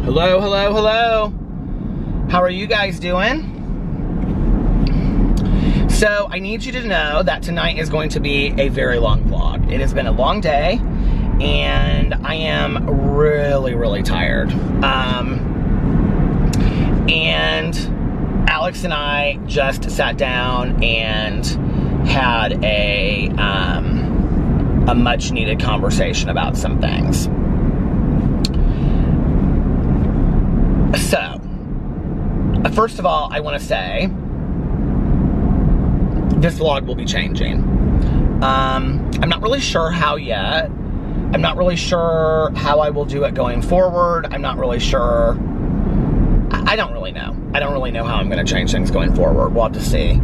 Hello, hello, hello. How are you guys doing? So I need you to know that tonight is going to be a very long vlog. It has been a long day and I am really, really tired. And Alex and I just sat down and had a much needed conversation about some things. So, first of all, I want to say this vlog will be changing. I'm not really sure how yet. I'm not really sure how I will do it going forward. I'm not really sure. I don't really know. I don't really know how I'm going to change things going forward. We'll have to see.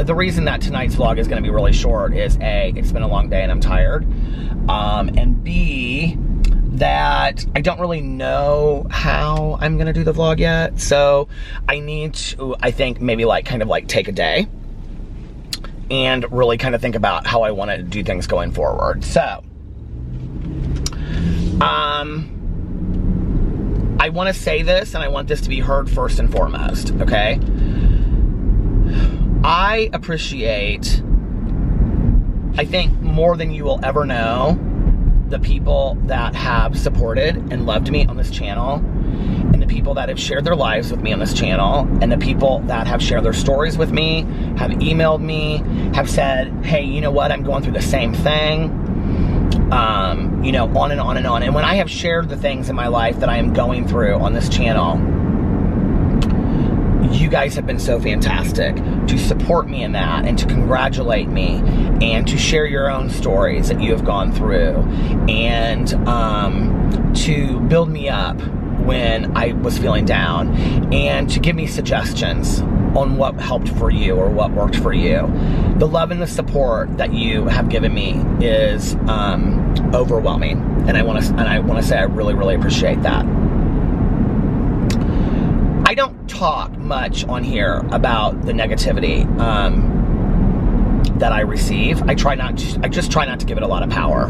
The reason that tonight's vlog is going to be really short is A, it's been a long day and I'm tired. And B, that I don't really know how I'm going to do the vlog yet. So I need to, I think, maybe kind of take a day and really kind of think about how I want to do things going forward. So, I want to say this, and I want this to be heard first and foremost, okay? I appreciate, I think more than you will ever know, the people that have supported and loved me on this channel, and the people that have shared their lives with me on this channel, and the people that have shared their stories with me, have emailed me, have said, hey, you know what, I'm going through the same thing. You know, on and on and on. And when I have shared the things in my life that I am going through on this channel, you guys have been so fantastic to support me in that and to congratulate me and to share your own stories that you have gone through and to build me up when I was feeling down and to give me suggestions on what helped for you or what worked for you. The love and the support that you have given me is overwhelming, and I want to say I really, really appreciate that. I don't talk much on here about the negativity that I receive. I just try not to give it a lot of power.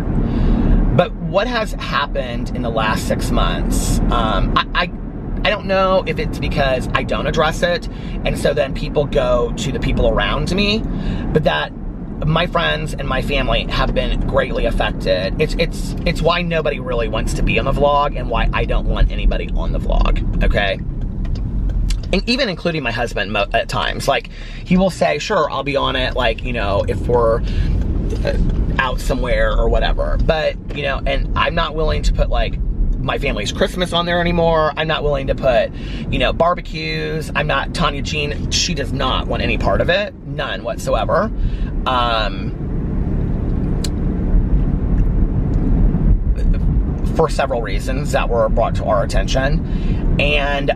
But what has happened in the last 6 months, I don't know if it's because I don't address it, and so then people go to the people around me, but that my friends and my family have been greatly affected. It's why nobody really wants to be on the vlog and why I don't want anybody on the vlog, okay? And even including my husband at times. He will say, sure, I'll be on it, you know, if we're out somewhere or whatever. But, you know, and I'm not willing to put, my family's Christmas on there anymore. I'm not willing to put, you know, barbecues. Tanya Jean, she does not want any part of it. None whatsoever. For several reasons that were brought to our attention. And,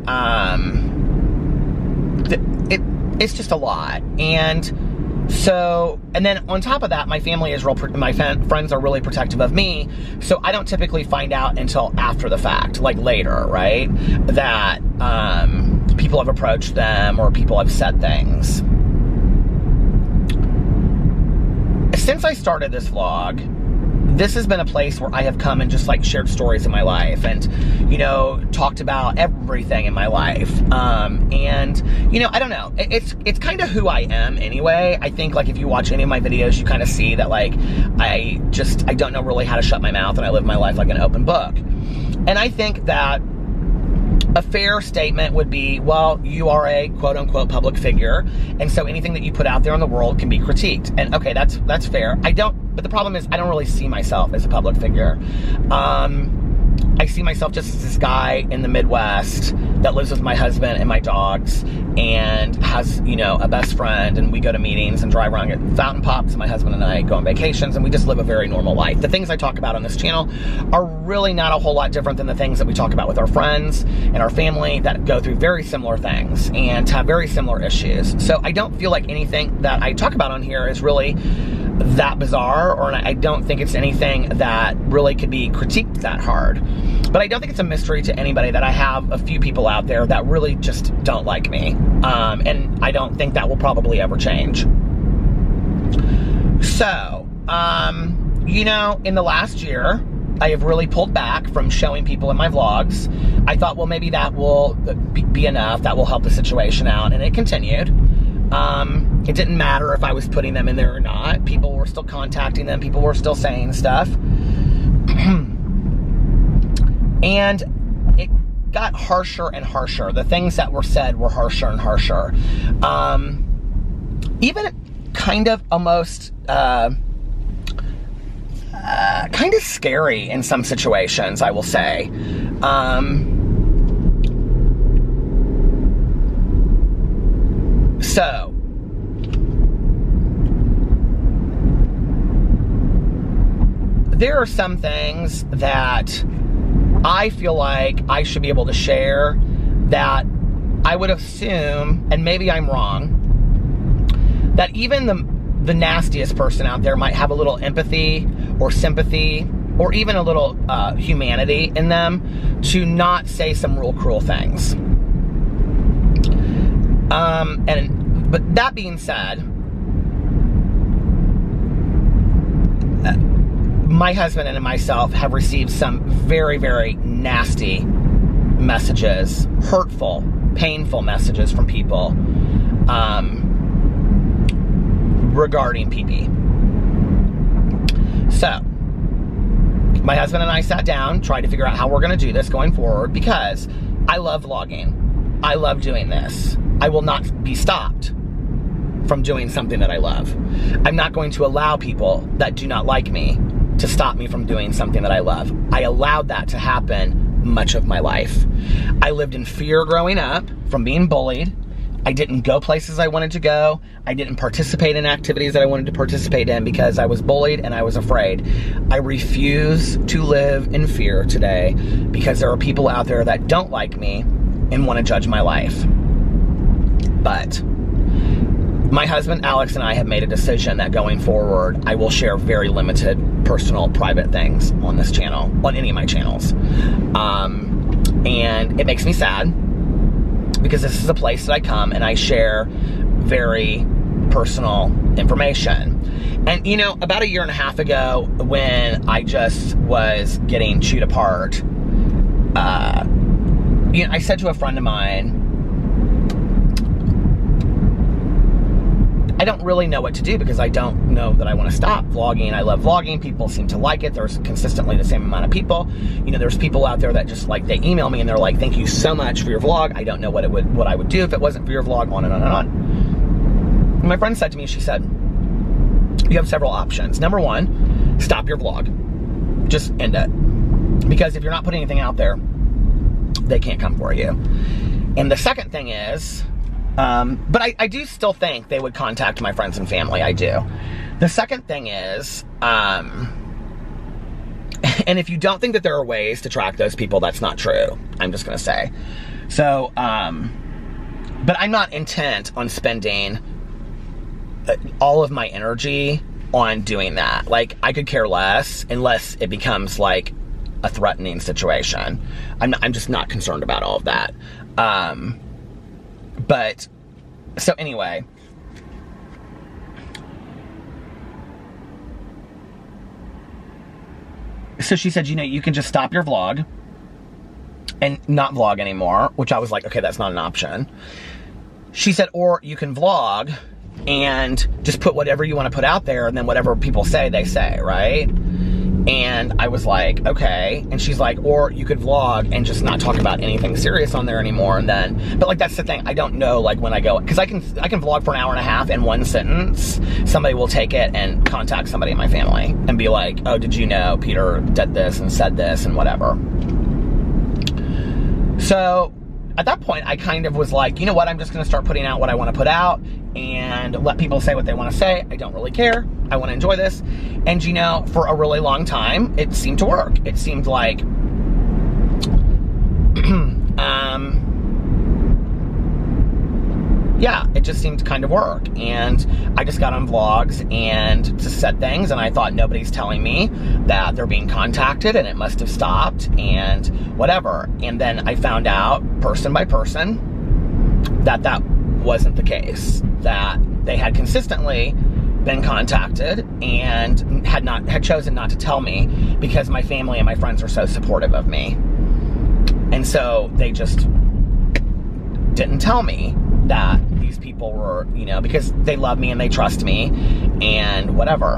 it's just a lot. And so, and then on top of that, my family is my friends are really protective of me, so I don't typically find out until after the fact, later, right? That people have approached them or people have said things. Since I started this vlog, this has been a place where I have come and just shared stories in my life and, you know, talked about everything in my life. And, you know, I don't know. It's kind of who I am anyway. I think if you watch any of my videos, you kind of see that I don't know really how to shut my mouth and I live my life like an open book. And I think that a fair statement would be, well, you are a quote-unquote public figure, and so anything that you put out there in the world can be critiqued. And okay, that's fair. But the problem is I don't really see myself as a public figure. I see myself just as this guy in the Midwest that lives with my husband and my dogs and has, you know, a best friend, and we go to meetings and drive around, get fountain pops, and my husband and I go on vacations, and we just live a very normal life. The things I talk about on this channel are really not a whole lot different than the things that we talk about with our friends and our family that go through very similar things and have very similar issues. So I don't feel like anything that I talk about on here is really that bizarre, or I don't think it's anything that really could be critiqued that hard. But I don't think it's a mystery to anybody that I have a few people out there that really just don't like me. And I don't think that will probably ever change. So, you know, in the last year, I have really pulled back from showing people in my vlogs. I thought, well, maybe that will be enough. That will help the situation out. And it continued. It didn't matter if I was putting them in there or not. People were still contacting them. People were still saying stuff. And it got harsher and harsher. The things that were said were harsher and harsher. Even kind of almost kind of scary in some situations, I will say. So there are some things that I feel like I should be able to share that I would assume, and maybe I'm wrong, that even the nastiest person out there might have a little empathy or sympathy or even a little humanity in them to not say some real cruel things. But that being said, my husband and myself have received some very, very nasty messages, hurtful, painful messages from people regarding PP. So, my husband and I sat down, tried to figure out how we're going to do this going forward, because I love vlogging. I love doing this. I will not be stopped from doing something that I love. I'm not going to allow people that do not like me to stop me from doing something that I love. I allowed that to happen much of my life. I lived in fear growing up from being bullied. I didn't go places I wanted to go. I didn't participate in activities that I wanted to participate in because I was bullied and I was afraid. I refuse to live in fear today because there are people out there that don't like me and want to judge my life. But my husband, Alex, and I have made a decision that going forward, I will share very limited, personal, private things on this channel, on any of my channels. And it makes me sad because this is a place that I come and I share very personal information. And, you know, about 1.5 years ago, when I just was getting chewed apart, you know, I said to a friend of mine, I don't really know what to do because I don't know that I want to stop vlogging. I love vlogging. People seem to like it. There's consistently the same amount of people. You know, there's people out there that just like, they email me and they're like, thank you so much for your vlog. I don't know what I would do if it wasn't for your vlog, on and on and on. And my friend said to me, she said, you have several options. Number one, stop your vlog. Just end it. Because if you're not putting anything out there, they can't come for you. And the second thing is, but I do still think they would contact my friends and family. I do. The second thing is, and if you don't think that there are ways to track those people, that's not true. I'm just going to say. So, but I'm not intent on spending all of my energy on doing that. Like, I could care less unless it becomes like a threatening situation. I'm just not concerned about all of that. But, so anyway, so she said, you know, you can just stop your vlog and not vlog anymore, which I was like, okay, that's not an option. She said, or you can vlog and just put whatever you want to put out there, and then whatever people say, they say, right? And I was like, okay. And she's like, or you could vlog and just not talk about anything serious on there anymore. And then, but like, that's the thing. I don't know, like, when I go, because I can vlog for 1.5 hours in one sentence. Somebody will take it and contact somebody in my family and be like, oh, did you know Peter did this and said this and whatever. So at that point, I kind of was like, you know what? I'm just going to start putting out what I want to put out and let people say what they want to say. I don't really care. I want to enjoy this. And, you know, for a really long time, it seemed to work. It seemed like, yeah, it just seemed to kind of work. And I just got on vlogs and just said things, and I thought, nobody's telling me that they're being contacted and it must have stopped and whatever. And then I found out, person by person, that that wasn't the case. That they had consistently been contacted and had chosen not to tell me because my family and my friends are so supportive of me. And so they just didn't tell me that these people were, you know, because they love me and they trust me and whatever.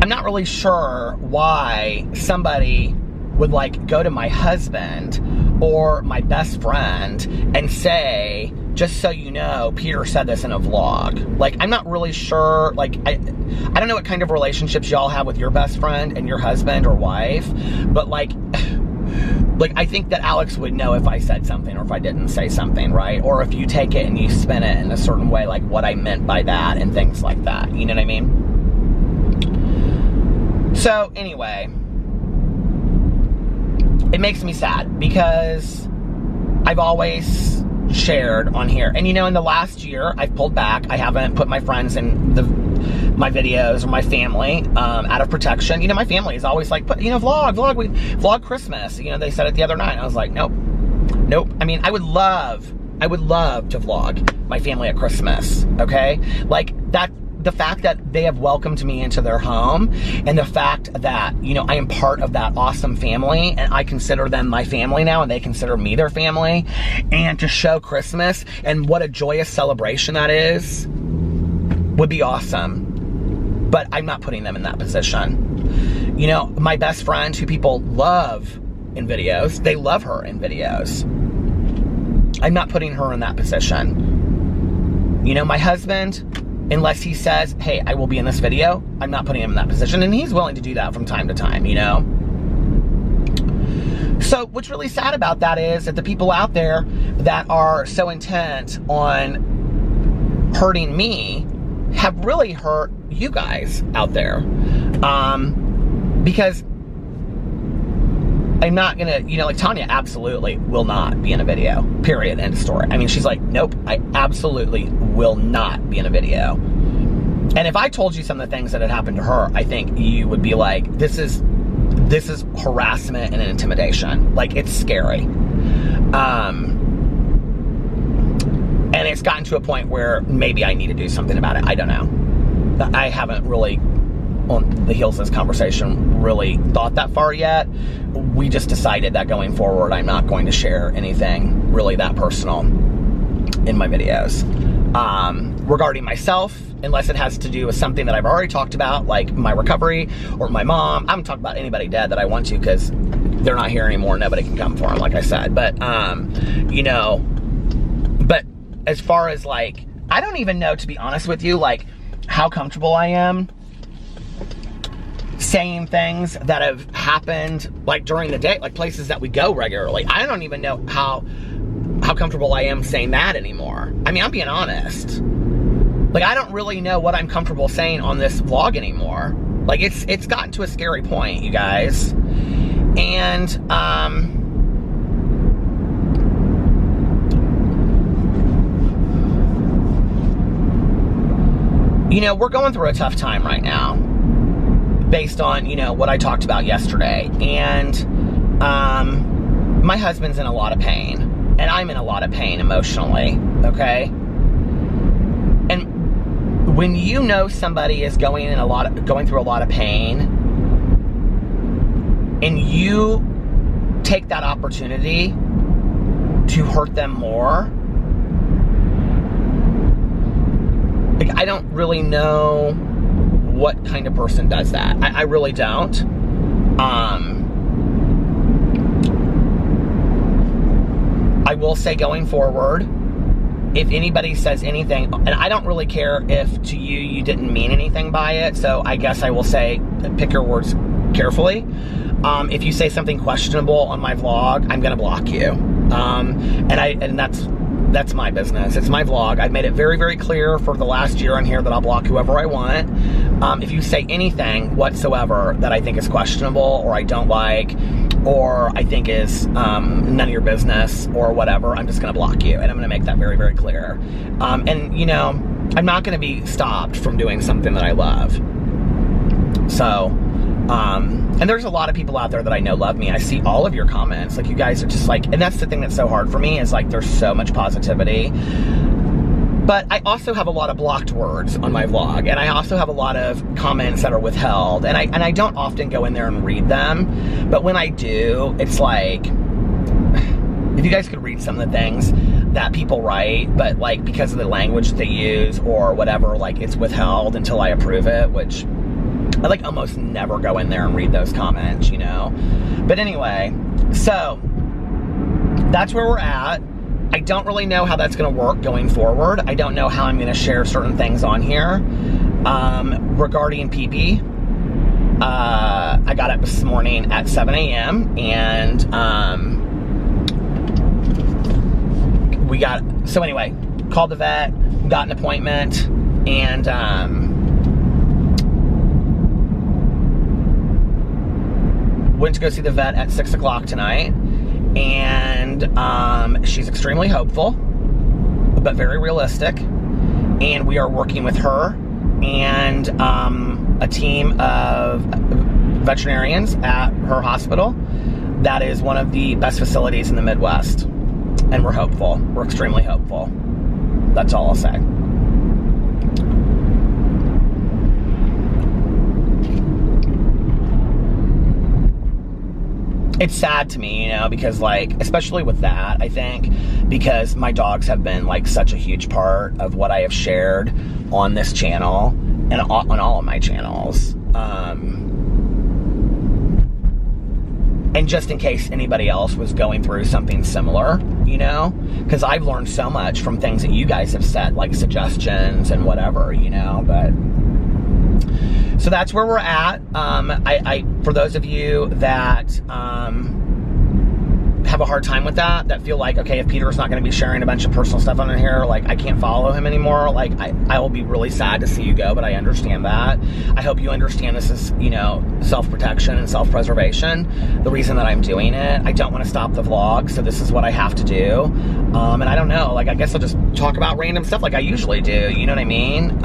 I'm not really sure why somebody would like go to my husband or my best friend and say, just so you know, Peter said this in a vlog. Like, I'm not really sure, like, I don't know what kind of relationships y'all have with your best friend and your husband or wife, but like I think that Alex would know if I said something or if I didn't say something, right? Or if you take it and you spin it in a certain way, like what I meant by that and things like that, you know what I mean? So, anyway, it makes me sad because I've always shared on here. And, you know, in the last year, I've pulled back. I haven't put my friends in my videos or my family out of protection. You know, my family is always like, you know, vlog Christmas. You know, they said it the other night. I was like, nope. I mean, I would love to vlog my family at Christmas, okay? Like, that. The fact that they have welcomed me into their home and the fact that, you know, I am part of that awesome family and I consider them my family now and they consider me their family, and to show Christmas and what a joyous celebration that is would be awesome. But I'm not putting them in that position. You know, my best friend who people love in videos, they love her in videos. I'm not putting her in that position. You know, my husband, unless he says, hey, I will be in this video, I'm not putting him in that position. And he's willing to do that from time to time, you know? So what's really sad about that is that the people out there that are so intent on hurting me have really hurt you guys out there. Because I'm not gonna, you know, like Tanya absolutely will not be in a video, period, end of story. I mean, she's like, nope, I absolutely will not be in a video. And if I told you some of the things that had happened to her, I think you would be like, this is harassment and intimidation. Like, it's scary. And it's gotten to a point where maybe I need to do something about it. I don't know. I haven't really, on the heels of this conversation, really thought that far yet. We just decided that going forward, I'm not going to share anything really that personal in my videos. Regarding myself, unless it has to do with something that I've already talked about, like my recovery or my mom. I haven't talked about anybody dead that I want to because they're not here anymore. Nobody can come for them, like I said. But, you know, but as far as like, I don't even know, to be honest with you, like how comfortable I am saying things that have happened like during the day, like places that we go regularly. I don't even know how comfortable I am saying that anymore. I mean, I'm being honest. Like, I don't really know what I'm comfortable saying on this vlog anymore. Like, it's gotten to a scary point, you guys. And, you know, we're going through a tough time right now based on, you know, what I talked about yesterday. And, my husband's in a lot of pain. And I'm in a lot of pain emotionally, okay? And when you know somebody is going through a lot of pain, and you take that opportunity to hurt them more, like, I don't really know what kind of person does that. I really don't. I will say going forward, if anybody says anything, and I don't really care if to you didn't mean anything by it, so I guess I will say, pick your words carefully. If you say something questionable on my vlog, I'm gonna block you. And that's my business. It's my vlog. I've made it very, very clear for the last year on here that I'll block whoever I want. If you say anything whatsoever that I think is questionable or I don't like, or I think is none of your business or whatever, I'm just gonna block you. And I'm gonna make that very, very clear. And you know, I'm not gonna be stopped from doing something that I love. So, and there's a lot of people out there that I know love me. I see all of your comments. Like, you guys are just like, and that's the thing that's so hard for me, is like, there's so much positivity. But I also have a lot of blocked words on my vlog, and I also have a lot of comments that are withheld, and I don't often go in there and read them, but when I do, it's like, if you guys could read some of the things that people write, but like because of the language that they use or whatever, like it's withheld until I approve it, which I like almost never go in there and read those comments, you know? But anyway, so that's where we're at. I don't really know how that's going to work going forward. I don't know how I'm going to share certain things on here. Regarding PP, I got up this morning at 7 a.m. and so anyway, called the vet, got an appointment, and went to go see the vet at 6 o'clock tonight. And she's extremely hopeful, but very realistic. And we are working with her and a team of veterinarians at her hospital. That is one of the best facilities in the Midwest. And we're hopeful. We're extremely hopeful. That's all I'll say. It's sad to me, you know, because like, especially with that, I think, because my dogs have been like such a huge part of what I have shared on this channel and on all of my channels. And just in case anybody else was going through something similar, you know, because I've learned so much from things that you guys have said, like suggestions and whatever, you know, but so that's where we're at. For those of you that have a hard time with that feel like, okay, if Peter's not going to be sharing a bunch of personal stuff on here, like I can't follow him anymore, like I will be really sad to see you go, but I understand that. I hope you understand this is, you know, self-protection and self-preservation. The reason that I'm doing it, I don't want to stop the vlog, so this is what I have to do. And I don't know, like I guess I'll just talk about random stuff like I usually do, you know what I mean?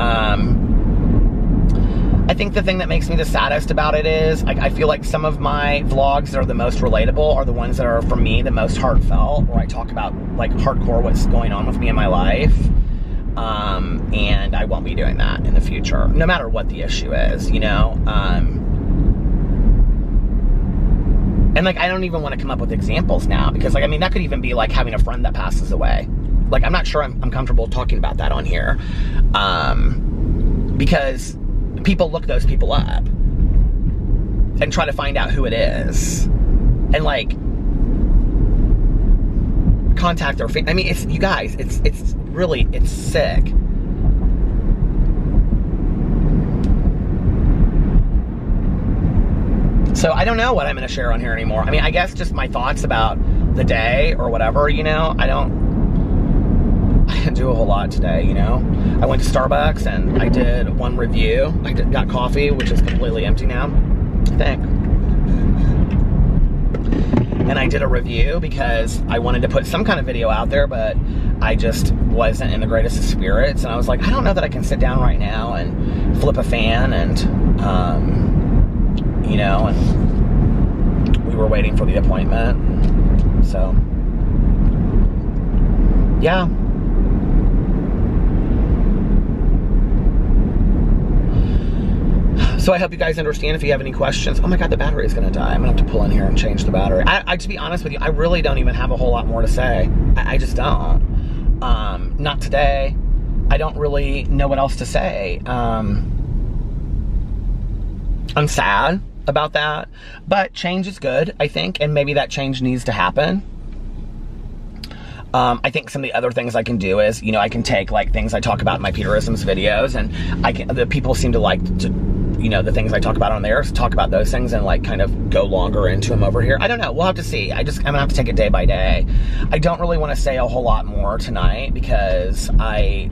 I think the thing that makes me the saddest about it is I feel like some of my vlogs that are the most relatable are the ones that are, for me, the most heartfelt, where I talk about like hardcore what's going on with me in my life. And I won't be doing that in the future, no matter what the issue is, you know? And like, I don't even want to come up with examples now, because like, I mean, that could even be like having a friend that passes away. Like, I'm not sure I'm comfortable talking about that on here. Because people look those people up and try to find out who it is and like contact their family. I mean, it's, you guys, it's really, it's sick. So I don't know what I'm going to share on here anymore. I mean, I guess just my thoughts about the day or whatever, you know. I didn't do a whole lot today, you know. I went to Starbucks and I did one review. I got coffee, which is completely empty now, I think. And I did a review because I wanted to put some kind of video out there, but I just wasn't in the greatest of spirits. And I was like, I don't know that I can sit down right now and flip a fan and, you know, and we were waiting for the appointment. So, yeah. So I hope you guys understand. If you have any questions, oh my God, the battery is gonna die. I'm gonna have to pull in here and change the battery. To be honest with you, I really don't even have a whole lot more to say. I just don't. Not today. I don't really know what else to say. I'm sad about that, but change is good, I think, and maybe that change needs to happen. I think some of the other things I can do is, you know, I can take like things I talk about in my Peterisms videos, and the people seem to like to, you know, the things I talk about on there, talk about those things and like kind of go longer into them over here. I don't know, we'll have to see. I'm gonna have to take it day by day. I don't really want to say a whole lot more tonight because I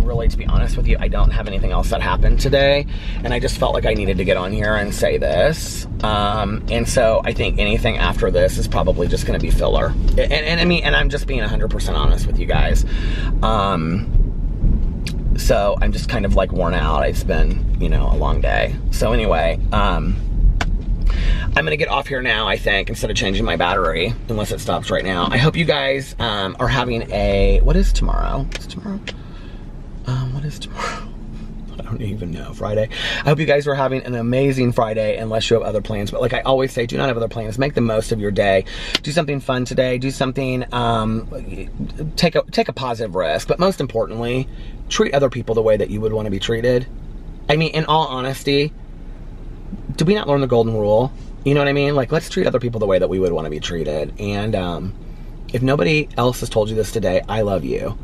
really, to be honest with you, I don't have anything else that happened today, and I just felt like I needed to get on here and say this. And so I think anything after this is probably just gonna be filler. And I mean, and I'm just being 100% honest with you guys. So I'm just kind of like worn out. It's been, you know, a long day. So anyway, I'm gonna get off here now, I think, instead of changing my battery, unless it stops right now. I hope you guys are having a, what is tomorrow? Is tomorrow? What is tomorrow? I don't even know. Friday. I hope you guys are having an amazing Friday, unless you have other plans. But like I always say, do not have other plans. Make the most of your day. Do something fun today. Do something, take a positive risk. But most importantly, treat other people the way that you would want to be treated. I mean, in all honesty, did we not learn the golden rule? You know what I mean? Like, let's treat other people the way that we would want to be treated. And if nobody else has told you this today, I love you.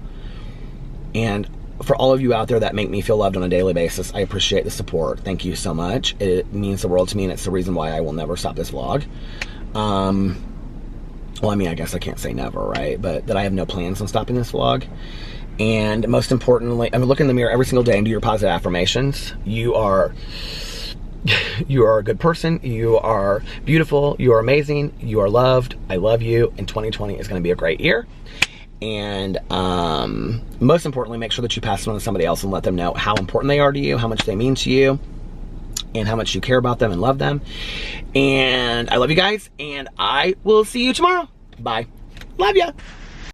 And for all of you out there that make me feel loved on a daily basis, I appreciate the support. Thank you so much. It means the world to me, and it's the reason why I will never stop this vlog. Well, I mean, I guess I can't say never, right? But that I have no plans on stopping this vlog. And most importantly, I mean, look in the mirror every single day and do your positive affirmations. You are a good person. You are beautiful. You are amazing. You are loved. I love you. And 2020 is going to be a great year. And most importantly, make sure that you pass it on to somebody else and let them know how important they are to you, how much they mean to you, and how much you care about them and love them. And I love you guys, and I will see you tomorrow. Bye. Love ya.